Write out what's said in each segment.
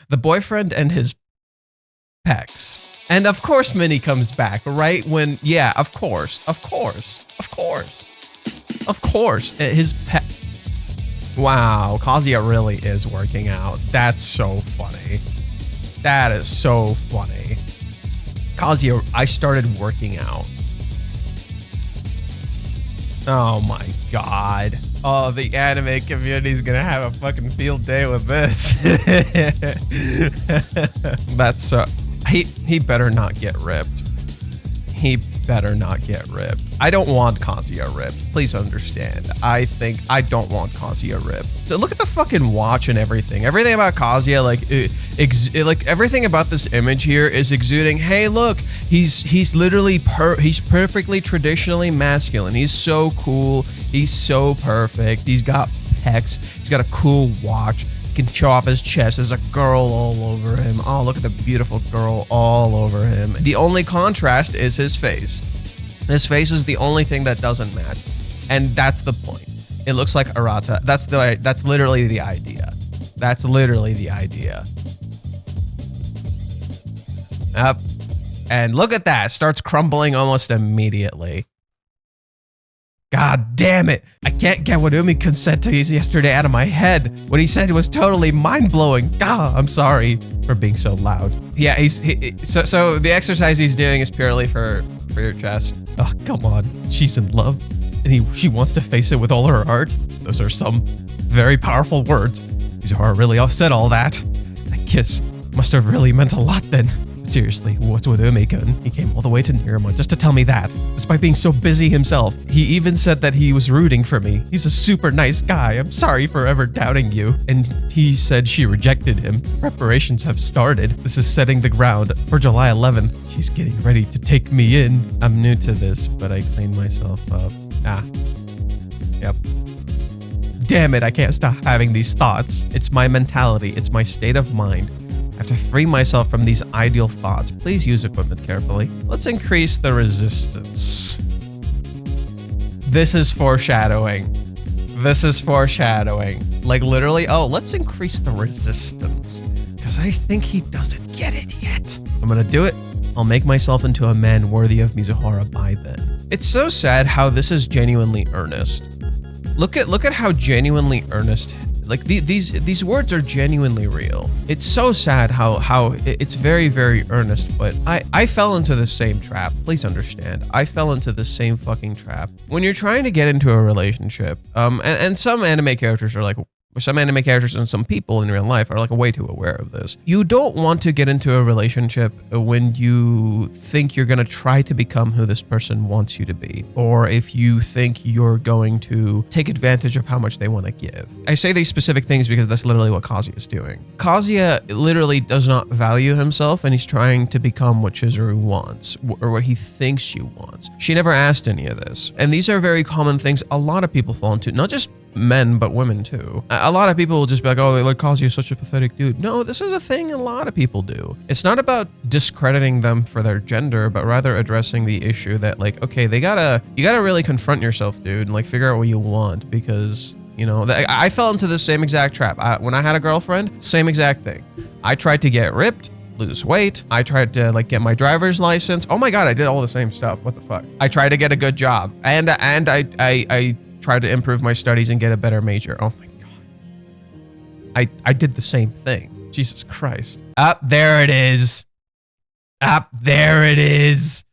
the boyfriend and his pecs. And of course Minnie comes back, right? When, yeah, of course. His pet. Wow, Kazuya really is working out. That's so funny. That is so funny. Kazuya, I started working out. Oh my god. Oh, the anime community's gonna have a fucking field day with this. That's so... He better not get ripped. He better not get ripped. I don't want Kazuya ripped. Please understand. I don't want Kazuya ripped. So look at the fucking watch and everything. Everything about Kazuya, like everything about this image here is exuding, hey, look, he's literally he's perfectly traditionally masculine. He's so cool. He's so perfect. He's got pecs. He's got a cool watch. He can show off his chest. There's a girl all over him. Oh, look at the beautiful girl all over him. The only contrast is his face. His face is the only thing that doesn't match. And that's the point. It looks like Arata. That's literally the idea. That's literally the idea. Yep. And look at that. Starts crumbling almost immediately. God damn it. I can't get what Umi-kun said to us yesterday out of my head. What he said was totally mind-blowing. God, I'm sorry for being so loud. Yeah, so the exercise he's doing is purely for your chest. Oh, come on. She's in love. And she wants to face it with all her heart. Those are some very powerful words. Mizuhara really said all that. That kiss must have really meant a lot then. Seriously, what's with Umi-kun? He came all the way to Niruma just to tell me that, despite being so busy himself. He even said that he was rooting for me. He's a super nice guy. I'm sorry for ever doubting you. And he said she rejected him. Preparations have started. This is setting the ground for July 11th. She's getting ready to take me in. I'm new to this, but I cleaned myself up. Yep. Damn it, I can't stop having these thoughts. It's my mentality. It's my state of mind. I have to free myself from these ideal thoughts. Please use equipment carefully. Let's increase the resistance. This is foreshadowing. This is foreshadowing. Like literally, oh, let's increase the resistance. Because I think he doesn't get it yet. I'm gonna do it. I'll make myself into a man worthy of Mizuhara by then. It's so sad how this is genuinely earnest. Look at how genuinely earnest. Like these words are genuinely real. It's so sad how it's very, very earnest, but I fell into the same trap. Please understand. I fell into the same fucking trap. When you're trying to get into a relationship, and some anime characters are like, some anime characters and some people in real life are like way too aware of this. You don't want to get into a relationship when you think you're going to try to become who this person wants you to be, or if you think you're going to take advantage of how much they want to give. I say these specific things because that's literally what Kazuya is doing. Kazuya literally does not value himself, and he's trying to become what Chizuru wants, or what he thinks she wants. She never asked any of this. And these are very common things a lot of people fall into, not just men, but women too. A lot of people will just be like, oh, like Kazuya is such a pathetic dude. No, this is a thing a lot of people do. It's not about discrediting them for their gender, but rather addressing the issue that like, okay, you gotta really confront yourself, dude, and like figure out what you want, because you know, I fell into the same exact trap. When I had a girlfriend, same exact thing. I tried to get ripped, lose weight. I tried to like get my driver's license. Oh my God, I did all the same stuff. What the fuck? I tried to get a good job, and I tried to improve my studies and get a better major. Oh my God. I did the same thing. Jesus Christ. There it is. There it is.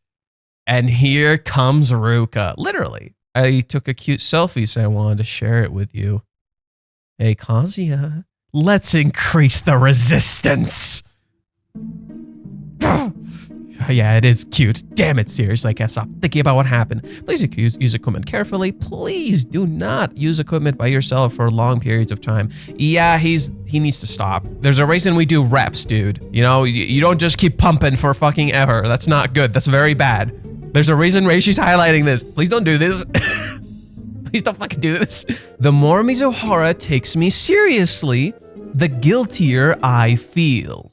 And here comes Ruka. Literally. I took a cute selfie, so I wanted to share it with you. Hey, Kazuya. Let's increase the resistance. Yeah, it is cute. Damn it, seriously, I can't stop thinking about what happened. Please use equipment carefully. Please do not use equipment by yourself for long periods of time. Yeah, he needs to stop. There's a reason we do reps, dude. You know, you don't just keep pumping for fucking ever. That's not good. That's very bad. There's a reason Reishi's highlighting this. Please don't do this. Please don't fucking do this. The more Mizuhara takes me seriously, the guiltier I feel.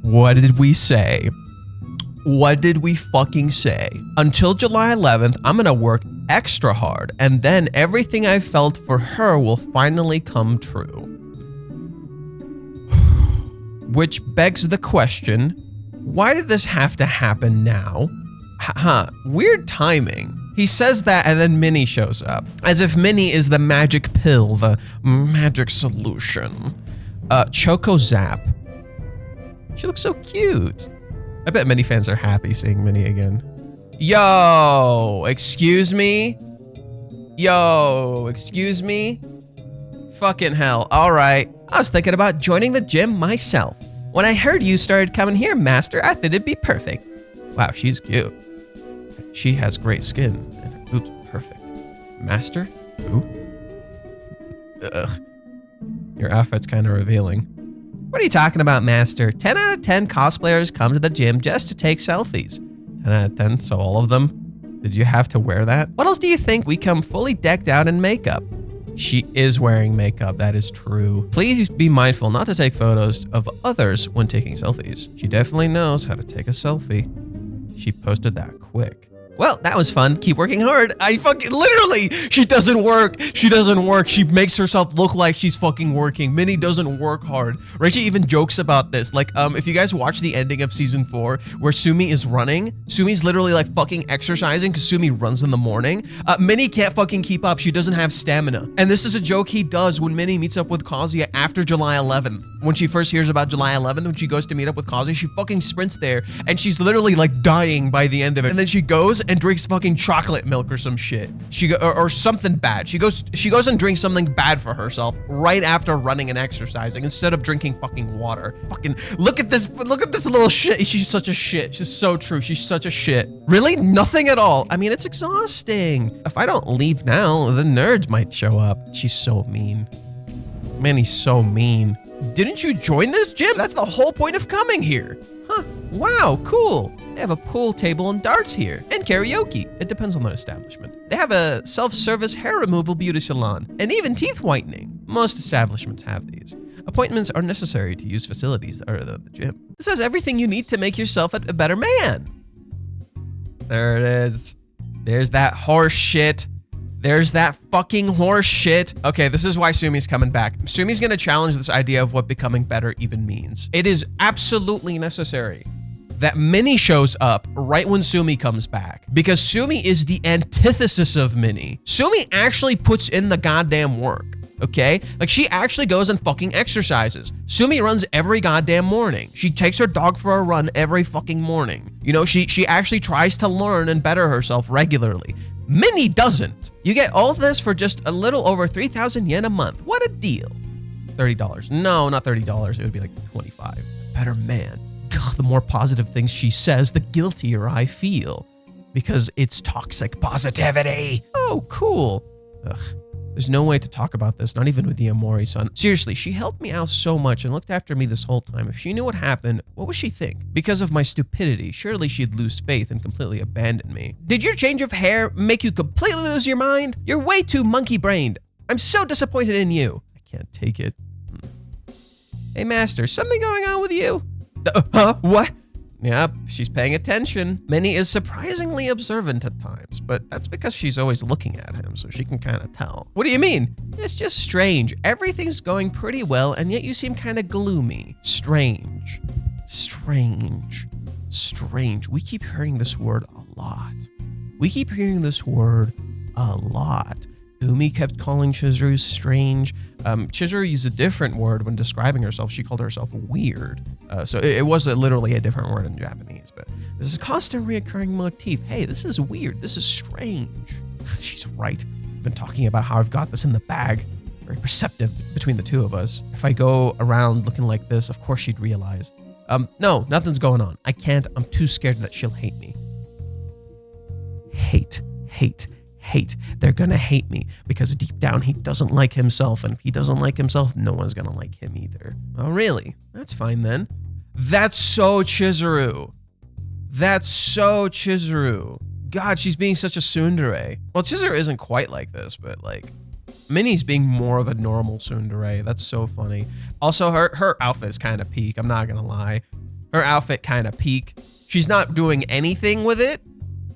What did we say? What did we fucking say? Until July 11th, I'm gonna work extra hard, and then everything I felt for her will finally come true. Which begs the question, why did this have to happen now? Weird timing. He says that and then Minnie shows up. As if Minnie is the magic pill, the magic solution. Choco Zap. She looks so cute. I bet Minnie fans are happy seeing Minnie again. Yo, excuse me? Yo, excuse me? Fucking hell, all right. I was thinking about joining the gym myself. When I heard you started coming here, Master, I thought it'd be perfect. Wow, she's cute. She has great skin and her boobs are perfect. Master? Who? Ugh. Your outfit's kind of revealing. What are you talking about, Master? 10 out of 10 cosplayers come to the gym just to take selfies. 10 out of 10, so all of them? Did you have to wear that? What else do you think? We come fully decked out in makeup. She is wearing makeup, that is true. Please be mindful not to take photos of others when taking selfies. She definitely knows how to take a selfie. She posted that quick. Well, that was fun. Keep working hard. I fucking literally, she doesn't work. She doesn't work. She makes herself look like she's fucking working. Minnie doesn't work hard. Rachel even jokes about this. Like, if you guys watch the ending of season 4 where Sumi is running, Sumi's literally like fucking exercising because Sumi runs in the morning. Minnie can't fucking keep up. She doesn't have stamina. And this is a joke he does when Minnie meets up with Kazuya after July 11th. When she first hears about July 11th, when she goes to meet up with Kazuya, she fucking sprints there and she's literally like dying by the end of it. And then she goes and drinks fucking chocolate milk or some shit. Or something bad. She goes and drinks something bad for herself right after running and exercising instead of drinking fucking water. Fucking look at this little shit. She's such a shit. She's so true. She's such a shit. Really? Nothing at all. I mean, it's exhausting. If I don't leave now, the nerds might show up. She's so mean. Man, he's so mean. Didn't you join this gym? That's the whole point of coming here. Huh. Wow, cool. They have a pool table and darts here, and karaoke. It depends on the establishment. They have a self-service hair removal beauty salon, and even teeth whitening. Most establishments have these. Appointments are necessary to use facilities other than the gym. This has everything you need to make yourself a better man. There it is. There's that horse shit. There's that fucking horse shit. Okay, this is why Sumi's coming back. Sumi's gonna challenge this idea of what becoming better even means. It is absolutely necessary that Minnie shows up right when Sumi comes back, because Sumi is the antithesis of Minnie. Sumi actually puts in the goddamn work, okay? Like, she actually goes and fucking exercises. Sumi runs every goddamn morning. She takes her dog for a run every fucking morning. You know, she actually tries to learn and better herself regularly. Minnie doesn't. You get all this for just a little over 3,000 yen a month. What a deal. $30. No, not $30. It would be like 25. Better man. Ugh, the more positive things she says, the guiltier I feel. Because it's toxic positivity. Oh, cool. Ugh. There's no way to talk about this, not even with the Amori-san. Seriously, she helped me out so much and looked after me this whole time. If she knew what happened, what would she think? Because of my stupidity, surely she'd lose faith and completely abandon me. Did your change of hair make you completely lose your mind? You're way too monkey-brained. I'm so disappointed in you. I can't take it. Hey, Master, something going on with you? What? Yep, she's paying attention. Minnie is surprisingly observant at times, but that's because she's always looking at him, so she can kind of tell. What do you mean? It's just strange. Everything's going pretty well, and yet you seem kind of gloomy. Strange. Strange. Strange. We keep hearing this word a lot. We keep hearing this word a lot. Umi kept calling Chizuru strange. Chizuru used a different word when describing herself. She called herself weird. So it was literally a different word in Japanese, but this is a constant reoccurring motif. Hey, this is weird. This is strange. She's right. I've been talking about how I've got this in the bag. Very perceptive between the two of us. If I go around looking like this, of course she'd realize. No, nothing's going on. I can't. I'm too scared that she'll hate me. Hate. They're gonna hate me because deep down he doesn't like himself, and if he doesn't like himself, no one's gonna like him either. Oh, really? That's fine then. That's so Chizuru. That's so Chizuru. God, she's being such a tsundere. Well, Chizuru isn't quite like this, but like, Minnie's being more of a normal tsundere. That's so funny. Also, her outfit is kind of peak. I'm not gonna lie. Her outfit kind of peak. She's not doing anything with it.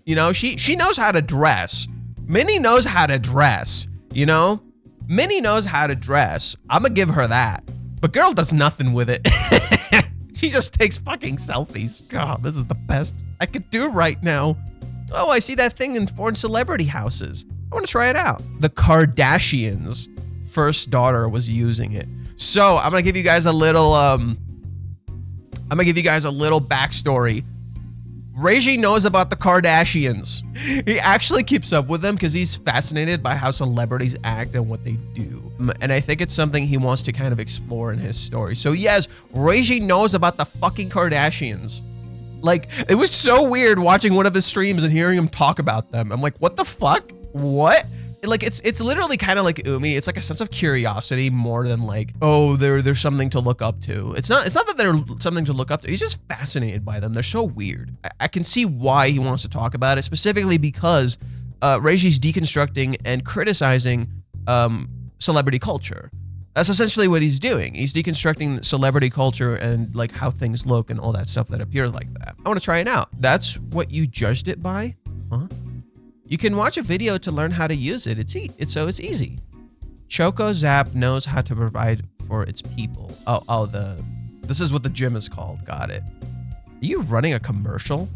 You know, she knows how to dress. Minnie knows how to dress, you know? Minnie knows how to dress. I'm gonna give her that. But girl does nothing with it. She just takes fucking selfies. God, this is the best I could do right now. Oh, I see that thing in foreign celebrity houses. I want to try it out. The Kardashians' first daughter was using it. So I'm gonna give you guys a little backstory. Reiji knows about the Kardashians. He actually keeps up with them because he's fascinated by how celebrities act and what they do. And I think it's something he wants to kind of explore in his story. So yes, Reiji knows about the fucking Kardashians. Like, it was so weird watching one of his streams and hearing him talk about them. I'm like, what the fuck? What? Like, it's literally kind of like Umi. It's like a sense of curiosity more than like, oh, there's something to look up to. It's not that they're something to look up to. He's just fascinated by them. They're so weird. I can see why he wants to talk about it, specifically because Reiji's deconstructing and criticizing celebrity culture. That's essentially what he's doing. He's deconstructing celebrity culture and like how things look and all that stuff that appear like that. I want to try it out. That's what you judged it by? Huh? You can watch a video to learn how to use it. It's easy. Choco Zap knows how to provide for its people. This is what the gym is called. Got it. Are you running a commercial?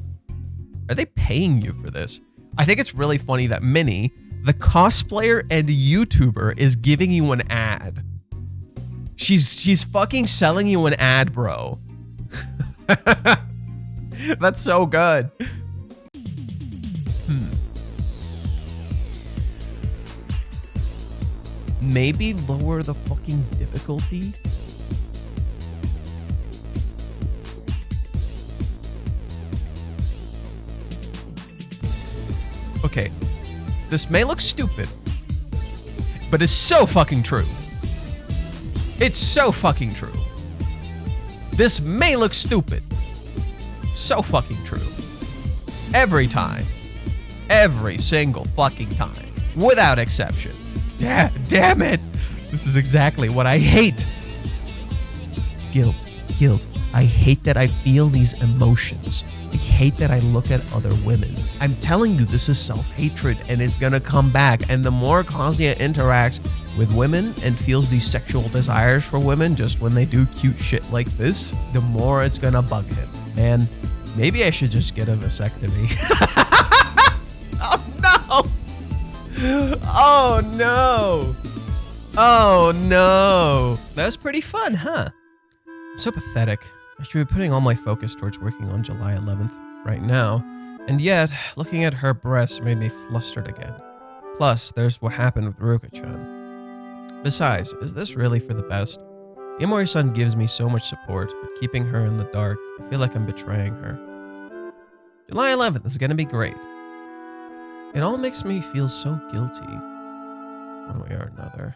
Are they paying you for this? I think it's really funny that Minnie, the cosplayer and YouTuber, is giving you an ad. She's fucking selling you an ad, bro. That's so good. Maybe lower the fucking difficulty? Okay, this may look stupid, but it's so fucking true. It's so fucking true. This may look stupid. So fucking true. Every time. Every single fucking time. Without exception. Yeah, damn it. This is exactly what I hate. Guilt. I hate that I feel these emotions. I hate that I look at other women. I'm telling you, this is self-hatred and it's gonna come back. And the more Kazuya interacts with women and feels these sexual desires for women just when they do cute shit like this, the more it's gonna bug him. And maybe I should just get a vasectomy. Oh no! Oh no! Oh no! That was pretty fun, huh? I'm so pathetic. I should be putting all my focus towards working on July 11th right now. And yet, looking at her breasts made me flustered again. Plus, there's what happened with Ruka-chan. Besides, is this really for the best? Yamori-san gives me so much support, but keeping her in the dark, I feel like I'm betraying her. July 11th is gonna be great. It all makes me feel so guilty, one way or another.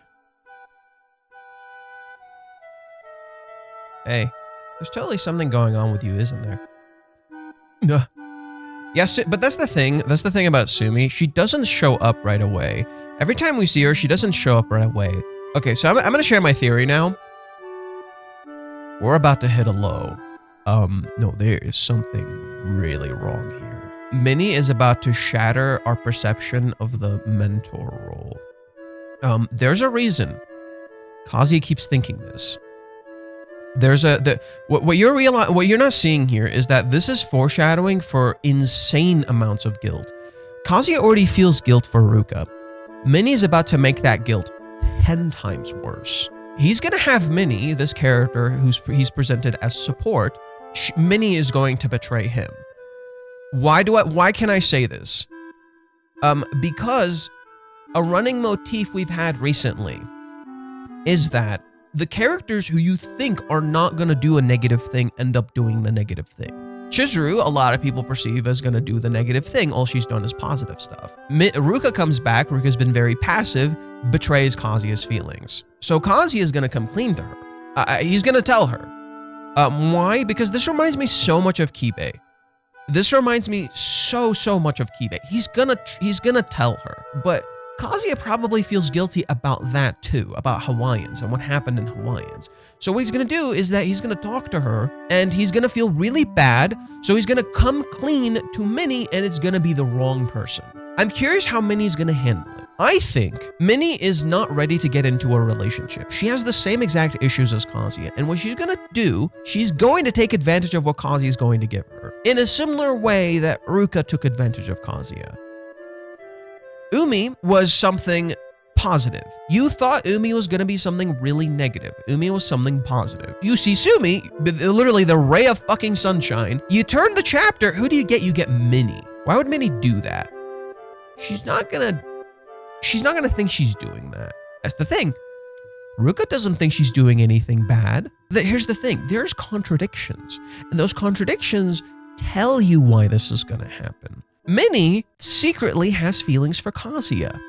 Hey, there's totally something going on with you, isn't there? Yes, but that's the thing. That's the thing about Sumi. She doesn't show up right away. Every time we see her, she doesn't show up right away. Okay, so I'm going to share my theory now. We're about to hit a low. No, there is something really wrong here. Minnie is about to shatter our perception of the mentor role. There's a reason Kazuya keeps thinking this. There's what you're not seeing here is that this is foreshadowing for insane amounts of guilt. Kazuya already feels guilt for Ruka. Minnie's about to make that guilt 10 times worse. He's gonna have Minnie, this character he's presented as support. Minnie is going to betray him. Why can I say this? Because a running motif we've had recently is that the characters who you think are not going to do a negative thing end up doing the negative thing. Chizuru, a lot of people perceive as going to do the negative thing. All she's done is positive stuff. Ruka comes back. Ruka's been very passive, betrays Kazuya's feelings. So Kazuya is going to come clean to her. He's going to tell her. Why? Because this reminds me so much of Kibe. This reminds me so much of Kibe. He's gonna tell her, but Kazuya probably feels guilty about that too, about Hawaiians and what happened in Hawaiians. So what he's gonna do is that he's gonna talk to her and he's gonna feel really bad. So he's gonna come clean to Minnie and it's gonna be the wrong person. I'm curious how Minnie's gonna handle it. I think Minnie is not ready to get into a relationship. She has the same exact issues as Kazuya, and what she's gonna do, she's going to take advantage of what Kazuya is going to give her, in a similar way that Ruka took advantage of Kazuya. Umi was something positive. You thought Umi was gonna be something really negative. Umi was something positive. You see Sumi, literally the ray of fucking sunshine. You turn the chapter, who do you get? You get Minnie. Why would Minnie do that? She's not gonna think she's doing that. That's the thing. Ruka doesn't think she's doing anything bad. Here's the thing. There's contradictions. And those contradictions tell you why this is gonna happen. Minnie secretly has feelings for Kazuya.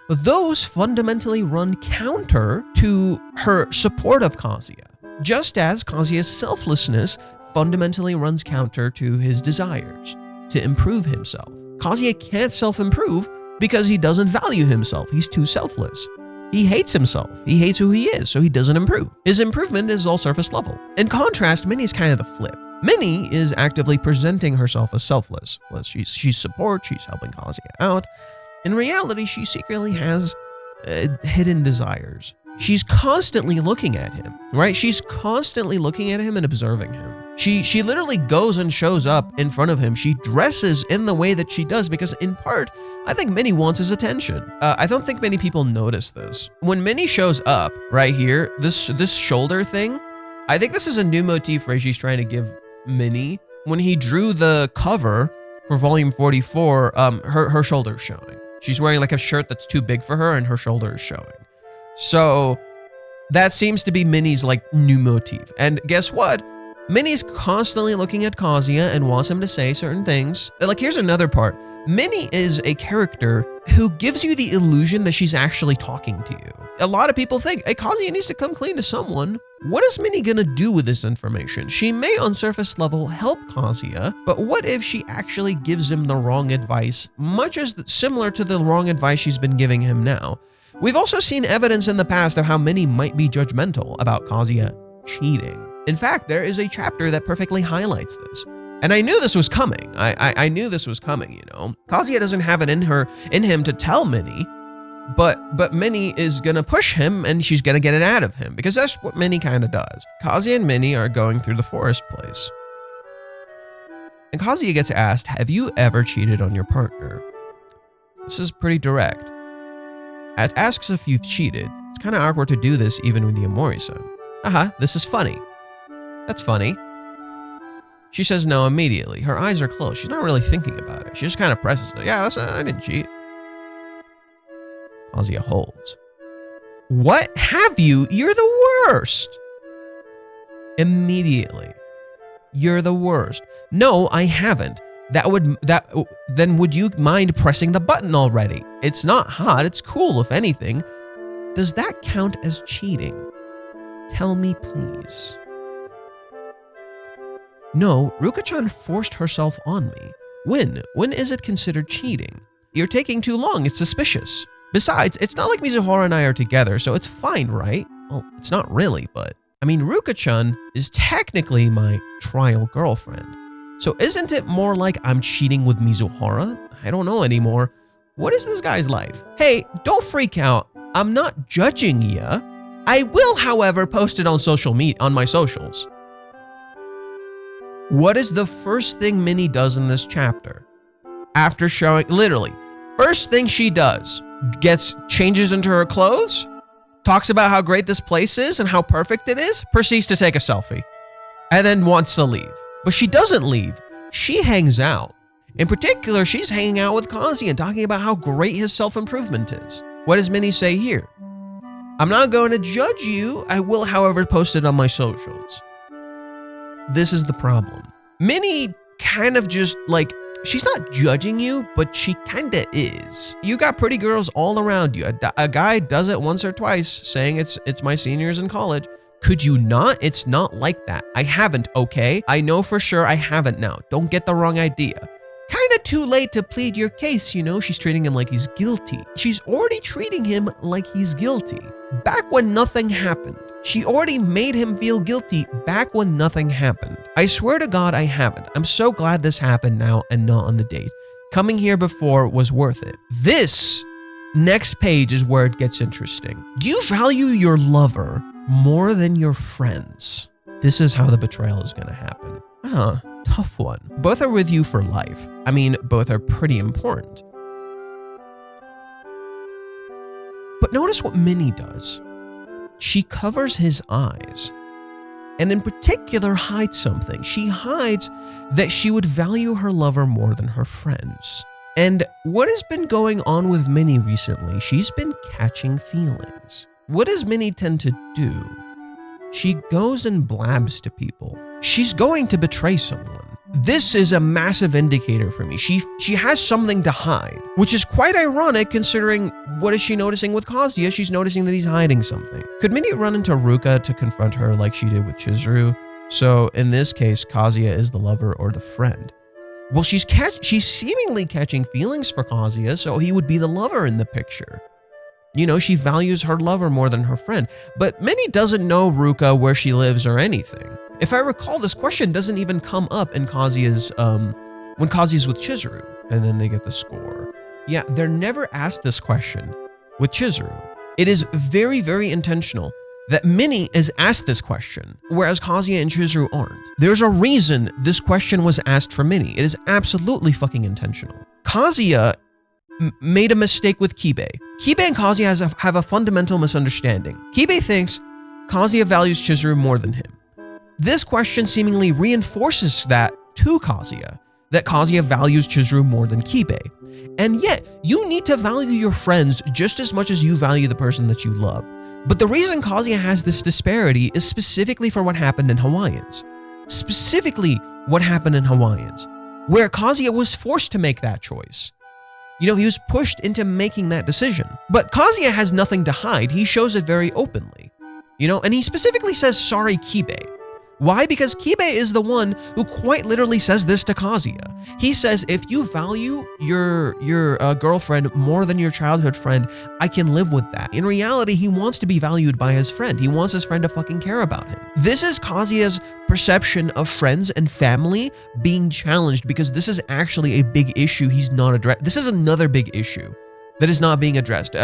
Those fundamentally run counter to her support of Kazuya, just as Kazuya's selflessness fundamentally runs counter to his desires to improve himself. Kazuya can't self-improve because he doesn't value himself. He's too selfless. He hates himself. He hates who he is, so he doesn't improve. His improvement is all surface level. In contrast, Minnie's kind of the flip. Minnie is actively presenting herself as selfless. She's support, she's helping Kazuya out. In reality, she secretly has hidden desires. She's constantly looking at him, right? She's constantly looking at him and observing him. She literally goes and shows up in front of him. She dresses in the way that she does because, in part, I think Minnie wants his attention. I don't think many people notice this. When Minnie shows up right here, this shoulder thing, I think this is a new motif Reiji's trying to give Minnie. When he drew the cover for volume 44, her shoulder's showing. She's wearing like a shirt that's too big for her and her shoulder is showing. So that seems to be Minnie's like new motif. And guess what? Minnie's constantly looking at Kazuya and wants him to say certain things. Like, here's another part. Minnie is a character who gives you the illusion that she's actually talking to you. A lot of people think, hey, Kazuya needs to come clean to someone. What is Minnie gonna do with this information? She may on surface level help Kazuya, but what if she actually gives him the wrong advice, much as similar to the wrong advice she's been giving him now? We've also seen evidence in the past of how Minnie might be judgmental about Kazuya cheating. In fact, there is a chapter that perfectly highlights this. And I knew this was coming. I knew this was coming, you know. Kazuya doesn't have it in him to tell Minnie, but Minnie is gonna push him and she's gonna get it out of him because that's what Minnie kind of does. Kazuya and Minnie are going through the forest place. And Kazuya gets asked, have you ever cheated on your partner? This is pretty direct. It asks if you've cheated. It's kind of awkward to do this even with the Omori-san. This is funny. That's funny. She says no immediately. Her eyes are closed. She's not really thinking about it. She just kind of presses it. Yeah, I didn't cheat. Kazuya holds. What have you? You're the worst. Immediately. You're the worst. No, I haven't. Then would you mind pressing the button already? It's not hot. It's cool, if anything. Does that count as cheating? Tell me, please. No, Ruka-chan forced herself on me. When is it considered cheating? You're taking too long, it's suspicious. Besides, it's not like Mizuhara and I are together, so it's fine, right? Well, it's not really, but... I mean, Ruka-chan is technically my trial girlfriend. So isn't it more like I'm cheating with Mizuhara? I don't know anymore. What is this guy's life? Hey, don't freak out. I'm not judging ya. I will, however, post it on my socials. What is the first thing Minnie does in this chapter? After showing, literally, first thing she does, changes into her clothes, talks about how great this place is and how perfect it is, proceeds to take a selfie, and then wants to leave. But she doesn't leave. She hangs out. In particular, she's hanging out with Kazuya and talking about how great his self-improvement is. What does Minnie say here? I'm not going to judge you. I will, however, post it on my socials. This is the problem. Minnie kind of just like, she's not judging you, but she kind of is. You got pretty girls all around you. A guy does it once or twice saying it's my seniors in college. Could you not? It's not like that. I haven't, okay? I know for sure I haven't now. Don't get the wrong idea. Kind of too late to plead your case, you know? She's treating him like he's guilty. She's already treating him like he's guilty. Back when nothing happened. She already made him feel guilty back when nothing happened. I swear to God I haven't. I'm so glad this happened now and not on the date. Coming here before was worth it. This Next page is where it gets interesting. Do you value your lover more than your friends? This is how the betrayal is going to happen. Tough one. Both are with you for life. I mean, both are pretty important. But notice what Minnie does. She covers his eyes, and in particular hides something. She hides that she would value her lover more than her friends. And what has been going on with Minnie recently? She's been catching feelings. What does Minnie tend to do? She goes and blabs to people. She's going to betray someone. This is a massive indicator for me. She has something to hide, which is quite ironic considering what is she noticing with Kazuya? She's noticing that he's hiding something. Could Minnie run into Ruka to confront her like she did with Chizuru? So in this case, Kazuya is the lover or the friend. Well, she's seemingly catching feelings for Kazuya, so he would be the lover in the picture. You know, she values her lover more than her friend, but Minnie doesn't know Ruka, where she lives, or anything. If I recall, this question doesn't even come up in Kazuya's, when Kazuya's with Chizuru, and then they get the score. Yeah, they're never asked this question with Chizuru. It is very, very intentional that Minnie is asked this question, whereas Kazuya and Chizuru aren't. There's a reason this question was asked for Minnie. It is absolutely fucking intentional. Kazuya made a mistake with Kibe. Kibe and Kazuya have a fundamental misunderstanding. Kibe thinks Kazuya values Chizuru more than him. This question seemingly reinforces that to Kazuya, that Kazuya values Chizuru more than Kibe. And yet, you need to value your friends just as much as you value the person that you love. But the reason Kazuya has this disparity is specifically for what happened in Hawaiians. Specifically what happened in Hawaiians, where Kazuya was forced to make that choice. You know, he was pushed into making that decision. But Kazuya has nothing to hide. He shows it very openly. You know, and he specifically says, sorry, Kibe. Why? Because Kibe is the one who quite literally says this to Kazuya. He says, if you value your girlfriend more than your childhood friend, I can live with that. In reality, he wants to be valued by his friend. He wants his friend to fucking care about him. This is Kazuya's perception of friends and family being challenged because this is actually a big issue he's not addressed. This is another big issue that is not being addressed.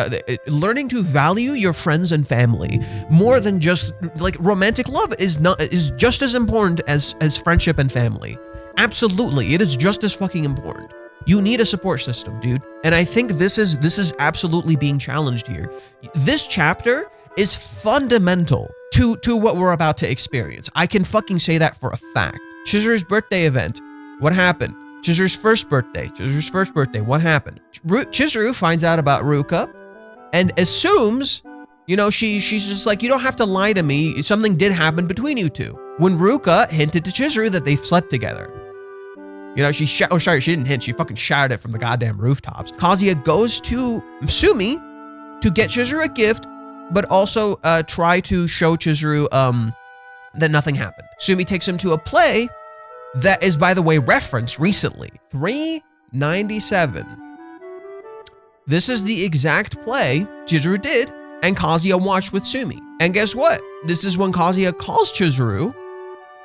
Learning to value your friends and family more than just like romantic love is just as important as friendship and family. Absolutely, it is just as fucking important. You need a support system, dude. And I think this is absolutely being challenged here. This chapter is fundamental to what we're about to experience. I can fucking say that for a fact. Chizuru's birthday event. What happened? Chizuru's first birthday, what happened? Chizuru finds out about Ruka and assumes, you know, she's just like, you don't have to lie to me. Something did happen between you two. When Ruka hinted to Chizuru that they slept together. You know, she didn't hint, she fucking shouted it from the goddamn rooftops. Kazuya goes to Sumi to get Chizuru a gift, but also try to show Chizuru that nothing happened. Sumi takes him to a play that is, by the way, referenced recently. 397. This is the exact play Chizuru did and Kazuya watched with Sumi. And guess what? This is when Kazuya calls Chizuru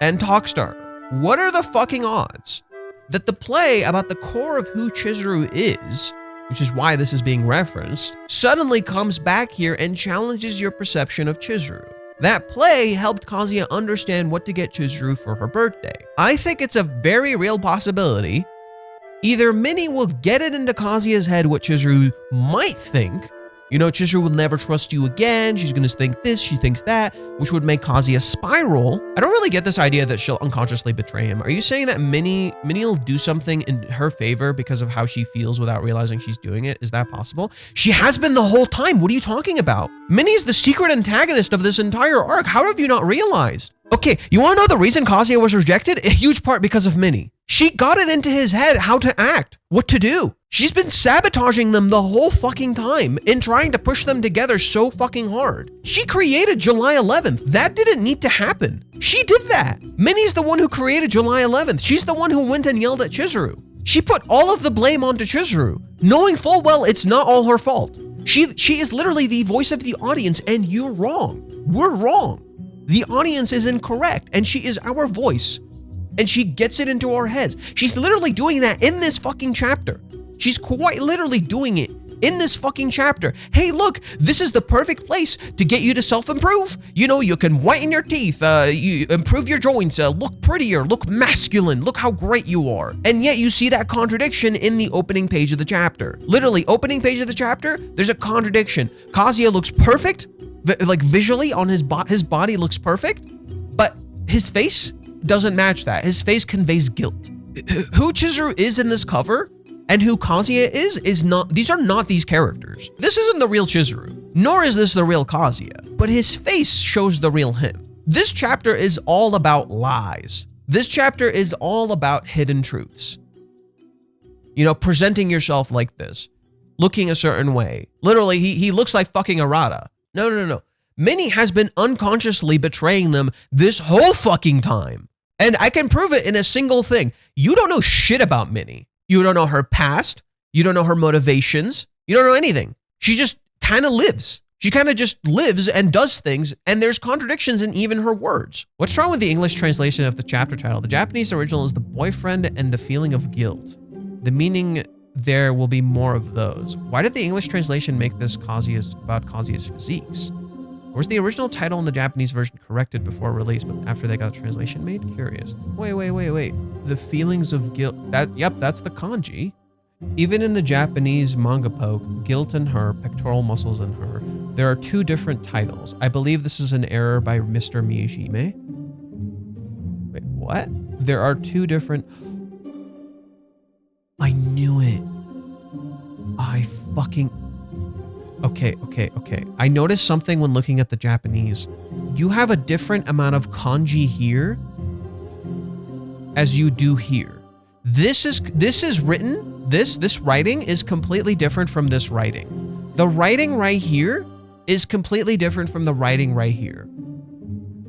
and talks to her. What are the fucking odds that the play about the core of who Chizuru is, which is why this is being referenced, suddenly comes back here and challenges your perception of Chizuru? That play helped Kazuya understand what to get Chizuru for her birthday. I think it's a very real possibility. Either Minnie will get it into Kazuya's head what Chizuru might think. You know, Chizuru will never trust you again. She's going to think this, she thinks that, which would make Kazuya spiral. I don't really get this idea that she'll unconsciously betray him. Are you saying that Minnie will do something in her favor because of how she feels without realizing she's doing it? Is that possible? She has been the whole time. What are you talking about? Minnie's the secret antagonist of this entire arc. How have you not realized? Okay, you want to know the reason Kazuya was rejected? A huge part because of Minnie. She got it into his head how to act, what to do. She's been sabotaging them the whole fucking time and trying to push them together so fucking hard. She created July 11th. That didn't need to happen. She did that. Minnie's the one who created July 11th. She's the one who went and yelled at Chizuru. She put all of the blame onto Chizuru, knowing full well it's not all her fault. She is literally the voice of the audience, and you're wrong. We're wrong. The audience is incorrect, and she is our voice. And she gets it into our heads. She's literally doing that in this fucking chapter. She's quite literally doing it in this fucking chapter. Hey, look, this is the perfect place to get you to self-improve. You know, you can whiten your teeth, you improve your joints, look prettier, look masculine, look how great you are. And yet you see that contradiction in the opening page of the chapter. Literally, opening page of the chapter, there's a contradiction. Kazuya looks perfect, like visually on his body looks perfect, but his face doesn't match that. His face conveys guilt. Who Chizuru is in this cover and who Kazuya is not, these are not these characters. This isn't the real Chizuru, nor is this the real Kazuya, but his face shows the real him. This chapter is all about lies. This chapter is all about hidden truths. You know, presenting yourself like this, looking a certain way. Literally, he looks like fucking Arata. No. Minnie has been unconsciously betraying them this whole fucking time. And I can prove it in a single thing. You don't know shit about Minnie. You don't know her past. You don't know her motivations. You don't know anything. She just kind of lives. She kind of just lives and does things, and there's contradictions in even her words. What's wrong with the English translation of the chapter title? The Japanese original is the boyfriend and the feeling of guilt. The meaning there will be more of those. Why did the English translation make this about Kazuya's physiques? Or was the original title in the Japanese version corrected before release, but after they got the translation made? Curious. Wait. The feelings of guilt. That's the kanji. Even in the Japanese manga poke, guilt in her, pectoral muscles in her, there are two different titles. I believe this is an error by Mr. Miyajime. Wait, what? There are two different... I knew it. I fucking... Okay. I noticed something when looking at the Japanese. You have a different amount of kanji here as you do here. This writing is completely different from this writing. The writing right here is completely different from the writing right here.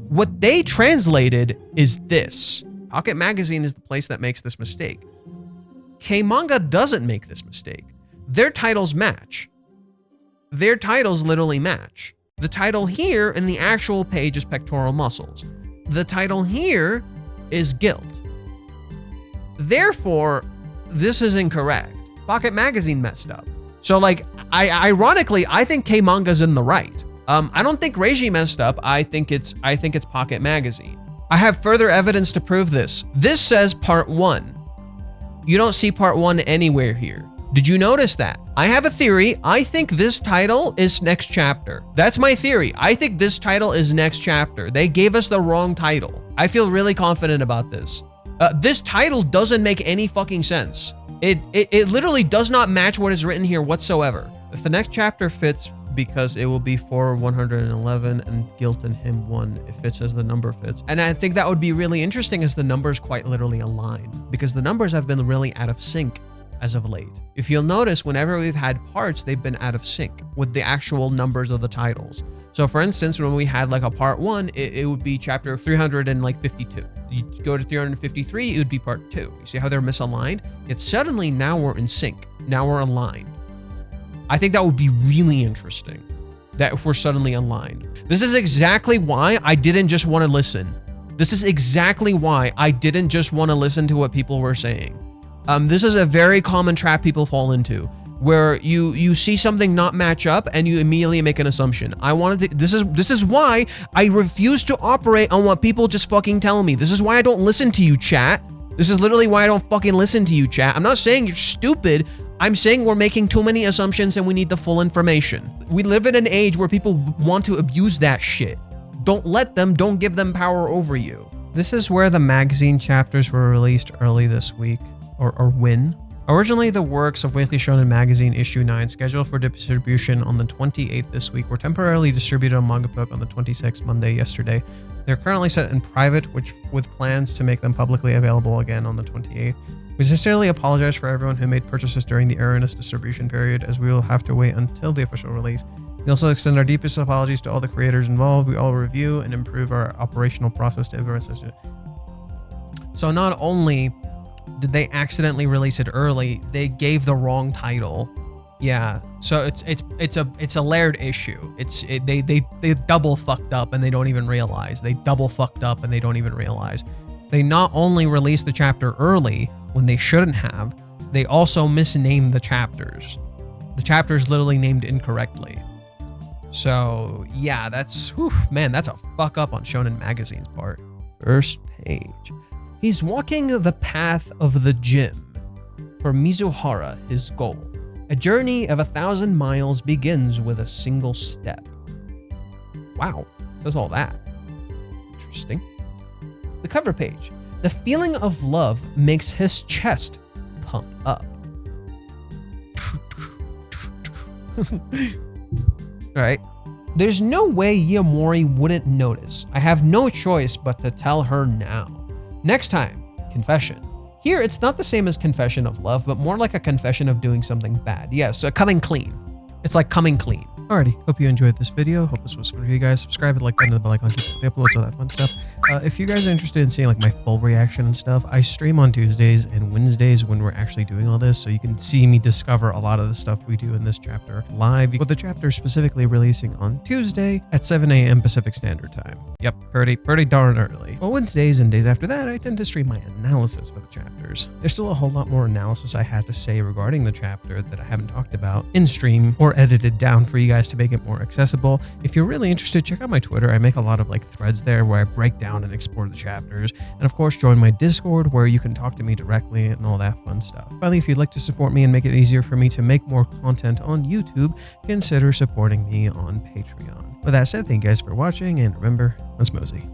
What they translated is this. Pocket Magazine is the place that makes this mistake. K-Manga doesn't make this mistake. Their titles match. Their titles literally match. The title here in the actual page is pectoral muscles. The title here is guilt. Therefore, this is incorrect. Pocket Magazine messed up. So like, ironically, I think K-Manga's in the right. I don't think Reiji messed up. I think it's Pocket Magazine. I have further evidence to prove this. This says part 1. You don't see part 1 anywhere here. Did you notice that? I have a theory. I think this title is next chapter. That's my theory. I think this title is next chapter. They gave us the wrong title. I feel really confident about this. This title doesn't make any fucking sense. It literally does not match what is written here whatsoever. If the next chapter fits, because it will be for 111 and guilt in him 1 if it says the number fits. And I think that would be really interesting as the numbers quite literally align, because the numbers have been really out of sync as of late. If you'll notice, whenever we've had parts, they've been out of sync with the actual numbers of the titles. So for instance, when we had like a part 1, it would be chapter 352. You go to 353, it would be part 2. You see how they're misaligned? Yet suddenly now we're in sync. Now we're aligned. I think that would be really interesting, that if we're suddenly aligned. This is exactly why I didn't just want to listen. This is exactly why I didn't just want to listen to what people were saying. This is a very common trap people fall into, where you see something not match up and you immediately make an assumption. This is why I refuse to operate on what people just fucking tell me. This is why I don't listen to you, chat. This is literally why I don't fucking listen to you, chat. I'm not saying you're stupid. I'm saying we're making too many assumptions and we need the full information. We live in an age where people want to abuse that shit. Don't let them, don't give them power over you. This is where the magazine chapters were released early this week, or when. Originally, the works of Weekly Shonen Magazine issue 9, scheduled for distribution on the 28th this week, were temporarily distributed on Manga Book on the 26th, Monday, yesterday. They're currently set in private, with plans to make them publicly available again on the 28th. We sincerely apologize for everyone who made purchases during the erroneous distribution period, as we will have to wait until the official release. We also extend our deepest apologies to all the creators involved. We all review and improve our operational process to implement such a... So not only did they accidentally release it early, they gave the wrong title. Yeah, so it's a layered issue. They double fucked up and they don't even realize. They double fucked up and they don't even realize. They not only released the chapter early when they shouldn't have, they also misnamed the chapters. The chapter is literally named incorrectly. So yeah, that's, whew, man, that's a fuck up on Shonen Magazine's part. First page. He's walking the path of the gym. For Mizuhara, his goal. A journey of 1,000 miles begins with a single step. Wow, says all that. Interesting. The cover page. The feeling of love makes his chest pump up. All right. There's no way Yamori wouldn't notice. I have no choice but to tell her now. Next time, confession. Here, it's not the same as confession of love, but more like a confession of doing something bad. Yes, coming clean. It's like coming clean. Alrighty, hope you enjoyed this video. Hope this was fun for you guys. Subscribe, like, button, the bell icon, the uploads, all that fun stuff. If you guys are interested in seeing like my full reaction and stuff, I stream on Tuesdays and Wednesdays when we're actually doing all this, so you can see me discover a lot of the stuff we do in this chapter live, with the chapter specifically releasing on Tuesday at 7 a.m. Pacific Standard Time. Yep, pretty darn early. Well, Wednesdays and days after that, I tend to stream my analysis for the chapters. There's still a whole lot more analysis I had to say regarding the chapter that I haven't talked about in stream or edited down for you guys to make it more accessible. If you're really interested, check out my Twitter. I make a lot of like threads there where I break down and explore the chapters. And of course, join my Discord where you can talk to me directly and all that fun stuff. Finally, if you'd like to support me and make it easier for me to make more content on YouTube, consider supporting me on Patreon. With that said, thank you guys for watching, and remember, let's mosey.